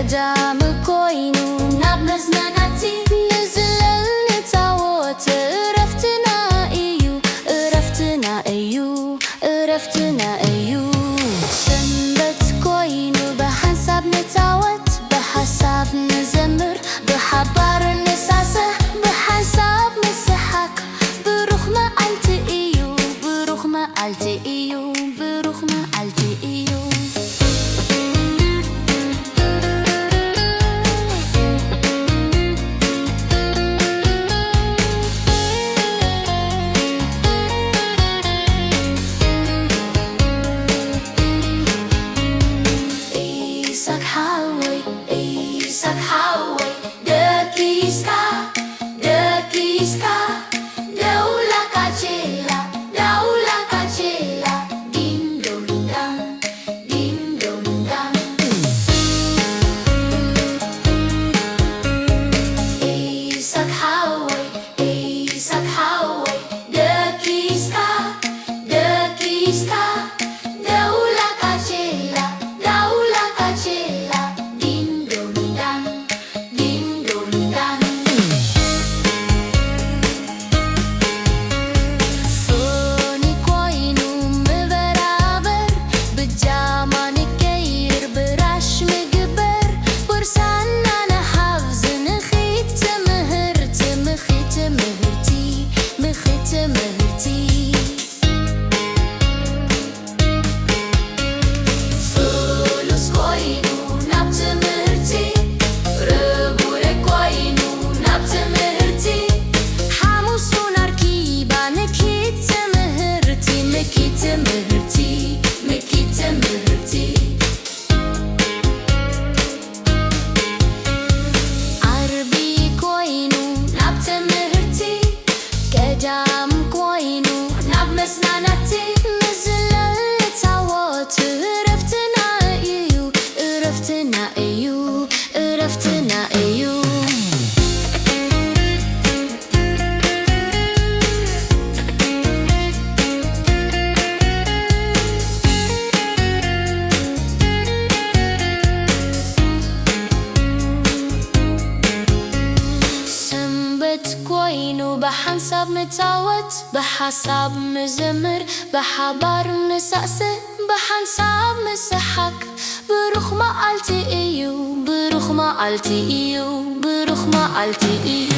ገዳም ኮይኑ ናብ መዝናናቲ ንዝለል ንፃወት እረፍትና እዩ እረፍትና እዩ እረፍትና እዩ ሰንበት ኮይኑ በሓንሳብ ንፃወት በሓሳብ ንዘምር ብሓባር ንሳሰሕ ብሓንሳብ ንስሓቅ ብሩኽ መዓልቲ እዩ ብሩኽ መዓልቲ እዩ ብሩኽ መዓልቲ እዩ ገዳም ኮይኑ ናብ መዝናናቲ ንዝለል ንፃወት እረፍትና እዩ እረፍትና እዩ እረፍትና እዩ ኮይኑ በሓንሳብ ምፃወት በሓሳብ ምዘምር በሓባር ንሳእስዕ በሓንሳብ ምስሓቅ ብሩኽ መዓልቲ እዩ ብሩኽ መዓልቲ እዩ ብሩኽ መዓልቲ እዩ